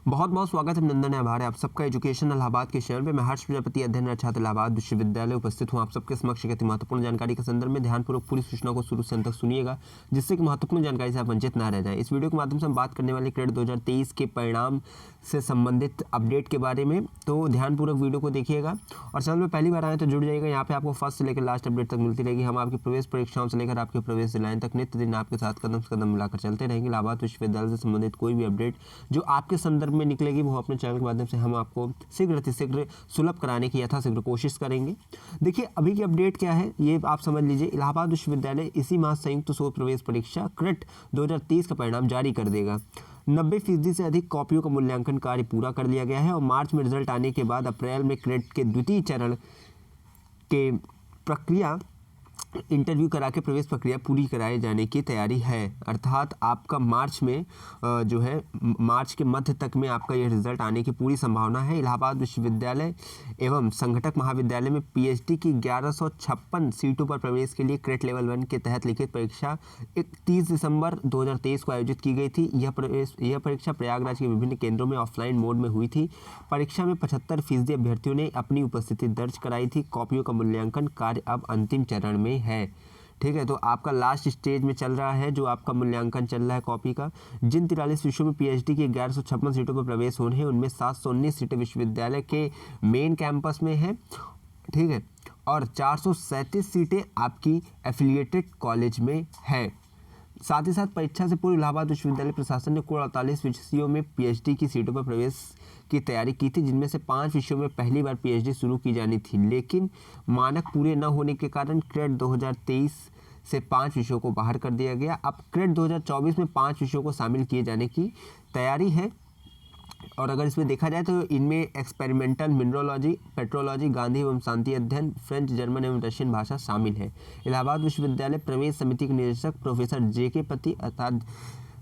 बहुत बहुत स्वागत है, अभिनंदन है, आभार है आप सबका एजुकेशन इलाहाबाद के चैनल पे। मैं हर्ष प्रजापति, अध्ययनरत छात्र इलाहाबाद विश्वविद्यालय उपस्थित हूँ आप सबके समक्ष एक महत्वपूर्ण जानकारी के संदर्भ में। ध्यानपूर्वक पूरी सूचना को शुरू से अंत तक सुनिएगा, जिससे कि महत्वपूर्ण जानकारी से आप वंचित ना रह जाएं। इस वीडियो के माध्यम से हम बात करने वाले क्रेडिट 2023 के परिणाम से संबंधित अपडेट के बारे में, तो ध्यानपूर्वक वीडियो को देखिएगा। और चैनल में पहली बार आए तो जुड़ जाइएगा, यहाँ पे आपको फर्स्ट से लेकर लास्ट अपडेट तक मिलती रहेगी। हम आपकी प्रवेश परीक्षाओं से लेकर आपके प्रवेश दिलाएं तक नित्य दिन आपके साथ कदम से कदम मिलाकर चलते रहेंगे। इलाहाबाद विश्वविद्यालय से संबंधित कोई भी अपडेट जो आपके संदर्भ में निकलेगी वो अपने चैनल के माध्यम से हम आपको शीघ्र अतिशीघ्र सुलभ कराने की यथाशीघ्र कोशिश करेंगे। देखिए अभी की अपडेट क्या है ये आप समझ लीजिए। इलाहाबाद विश्वविद्यालय इसी माह संयुक्त शोध प्रवेश परीक्षा क्रेट 2023 का परिणाम जारी कर देगा। 90% से अधिक कॉपियों का मूल्यांकन कार्य पूरा कर लिया गया है और मार्च में रिजल्ट आने के बाद अप्रैल में क्रेट के द्वितीय चरण के प्रक्रिया इंटरव्यू करा के प्रवेश प्रक्रिया पूरी कराए जाने की तैयारी है। अर्थात आपका मार्च में जो है मार्च के मध्य तक में आपका ये रिजल्ट आने की पूरी संभावना है। इलाहाबाद विश्वविद्यालय एवं संघटक महाविद्यालय में पीएचडी की 1156 सीटों पर प्रवेश के लिए क्रेट लेवल 1 के तहत लिखित परीक्षा 31 दिसंबर 2023 को आयोजित की गई थी। यह परीक्षा प्रयागराज के विभिन्न केंद्रों में ऑफलाइन मोड में हुई थी। परीक्षा में 75% अभ्यर्थियों ने अपनी उपस्थिति दर्ज कराई थी। कॉपियों का मूल्यांकन कार्य अब अंतिम चरण में है। ठीक है, तो आपका लास्ट स्टेज में चल रहा है जो आपका मूल्यांकन चल रहा है कॉपी का। जिन 43 विषयों में पीएचडी की 1156 सीटों पर प्रवेश होने हैं उनमें 719 सीटें विश्वविद्यालय के मेन कैंपस में है। ठीक है, और 437 सीटें आपकी एफिलिएटेड कॉलेज में है। साथ ही साथ परीक्षा से पूर्व इलाहाबाद विश्वविद्यालय प्रशासन ने कुल 48 विषयों में पीएचडी की सीटों पर प्रवेश की तैयारी की थी, जिनमें से 5 विषयों में पहली बार पीएचडी शुरू की जानी थी, लेकिन मानक पूरे न होने के कारण क्रेट 2023 से 5 विषयों को बाहर कर दिया गया। अब क्रेट 2024 में 5 विषयों को शामिल किए जाने की तैयारी है। और अगर इसमें देखा जाए तो इनमें एक्सपेरिमेंटल मिनरोलॉजी, पेट्रोलॉजी, गांधी एवं शांति अध्ययन, फ्रेंच, जर्मन एवं रशियन भाषा शामिल है। इलाहाबाद विश्वविद्यालय प्रवेश समिति के निदेशक प्रोफेसर जेके पति अर्थात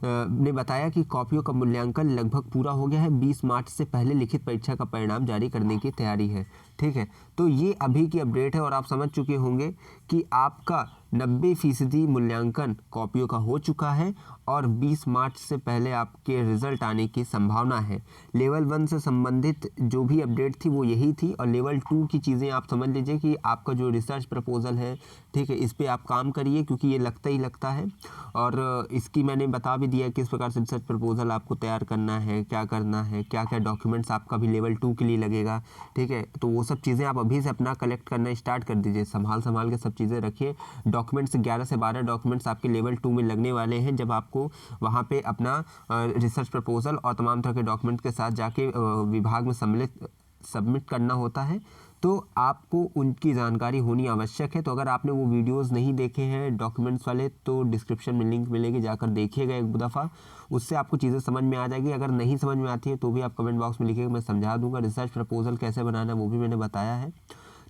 ने बताया कि कॉपियों का मूल्यांकन लगभग पूरा हो गया है। 20 मार्च से पहले लिखित परीक्षा का परिणाम जारी करने की तैयारी है। ठीक है, तो ये अभी की अपडेट है और आप समझ चुके होंगे कि आपका 90% मूल्यांकन कॉपियों का हो चुका है और 20 मार्च से पहले आपके रिजल्ट आने की संभावना है। लेवल 1 से संबंधित जो भी अपडेट थी वो यही थी। और लेवल 2 की चीज़ें आप समझ लीजिए कि आपका जो रिसर्च प्रपोजल है, ठीक है, इस पर आप काम करिए क्योंकि ये लगता ही लगता है। और इसकी मैंने बता भी दिया किस प्रकार से रिसर्च प्रपोजल आपको तैयार करना है, क्या करना है, क्या क्या डॉक्यूमेंट्स आपका भी लेवल 2 के लिए लगेगा। ठीक है, तो वो सब चीज़ें आप अभी से अपना कलेक्ट करना स्टार्ट कर दीजिए। संभाल के सब चीज़ें रखिए। डॉक्यूमेंट्स 11 से 12 डॉक्यूमेंट्स आपके लेवल 2 में लगने वाले हैं जब आपको वहाँ पे अपना रिसर्च प्रपोजल और तमाम तरह के डॉक्यूमेंट के साथ जाके विभाग में सबमिट करना होता है। तो आपको उनकी जानकारी होनी आवश्यक है। तो अगर आपने वो वीडियोस नहीं देखे हैं डॉक्यूमेंट्स वाले तो डिस्क्रिप्शन में लिंक मिलेगी, जाकर देखिएगा एक दफ़ा, उससे आपको चीज़ें समझ में आ जाएगी। अगर नहीं समझ में आती है तो भी आप कमेंट बॉक्स में लिखिएगा, मैं समझा दूंगा। रिसर्च प्रपोजल कैसे बनाना है वो भी मैंने बताया है।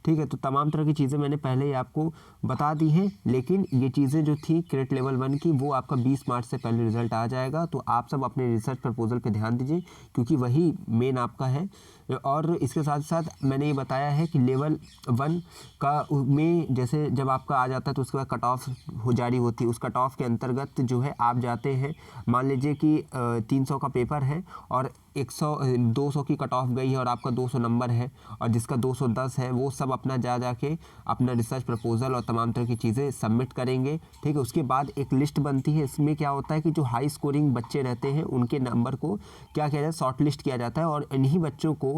ठीक है, तो तमाम तरह की चीज़ें मैंने पहले ही आपको बता दी हैं, लेकिन ये चीज़ें जो थी क्रेट लेवल 1 की वो आपका 20 मार्च से पहले रिजल्ट आ जाएगा। तो आप सब अपने रिसर्च प्रपोजल पे ध्यान दीजिए क्योंकि वही मेन आपका है। और इसके साथ साथ मैंने ये बताया है कि लेवल 1 का में जैसे जब आपका आ जाता है तो उसके बाद कट ऑफ हो जारी होती है। उस कट ऑफ के अंतर्गत जो है आप जाते हैं, मान लीजिए कि 300 का पेपर है और 200 की कट ऑफ गई है और आपका 200 नंबर है और जिसका 210 है वो सब अपना जाके अपना रिसर्च प्रपोजल और तमाम तरह की चीज़ें सबमिट करेंगे। ठीक है, उसके बाद एक लिस्ट बनती है। इसमें क्या होता है कि जो हाई स्कोरिंग बच्चे रहते हैं उनके नंबर को क्या किया जाता है, शॉर्ट लिस्ट किया जाता है और इन्हीं बच्चों को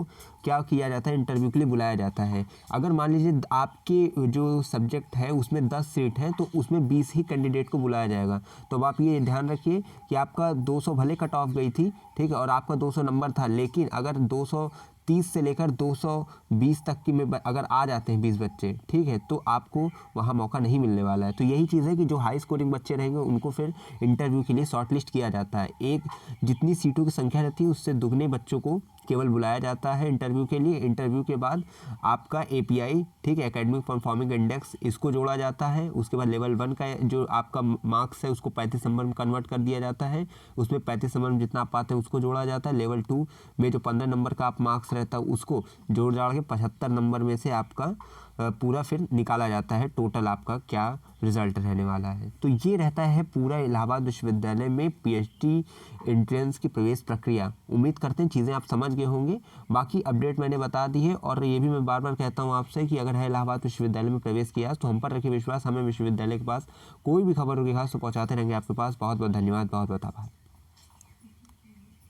क्या किया जाता है, इंटरव्यू के लिए बुलाया जाता है। अगर मान लीजिए आपके जो सब्जेक्ट है उसमें 10 सीट है तो उसमें 20 ही कैंडिडेट को बुलाया जाएगा। तो अब आप ये ध्यान रखिए कि आपका 200 भले कट ऑफ गई थी, ठीक है, और आपका 200 नंबर था, लेकिन अगर 230 से लेकर 220 तक की में अगर आ जाते हैं 20 बच्चे, ठीक है, तो आपको वहाँ मौका नहीं मिलने वाला है। तो यही चीज़ है कि जो हाई स्कोरिंग बच्चे रहेंगे उनको फिर इंटरव्यू के लिए शॉर्ट लिस्ट किया जाता है। एक जितनी सीटों की संख्या रहती है उससे दुगने बच्चों को केवल बुलाया जाता है इंटरव्यू के लिए। इंटरव्यू के बाद आपका एपीआई, ठीक है, एकेडमिक परफॉर्मिंग इंडेक्स, इसको जोड़ा जाता है। उसके बाद लेवल 1 का जो आपका मार्क्स है उसको 35 नंबर में कन्वर्ट कर दिया जाता है। उसमें 35 नंबर में जितना आप पाते हैं उसको जोड़ा जाता है। लेवल 2 में जो 15 नंबर का आप मार्क्स रहता है उसको जोड़ जाड़ के 75 नंबर में से आपका पूरा फिर निकाला जाता है टोटल आपका क्या रिजल्ट रहने वाला है। तो ये रहता है पूरा इलाहाबाद विश्वविद्यालय में पीएचडी एंट्रेंस की प्रवेश प्रक्रिया। उम्मीद करते हैं चीज़ें आप समझ गए होंगे। बाकी अपडेट मैंने बता दी है, और ये भी मैं बार बार कहता हूँ आपसे कि अगर है इलाहाबाद विश्वविद्यालय में प्रवेश किया तो हम पर रखिए विश्वास, हमें विश्वविद्यालय के पास कोई भी खबर होगी खास तो पहुँचाते रहेंगे आपके पास। बहुत बहुत धन्यवाद, बहुत बहुत आभार।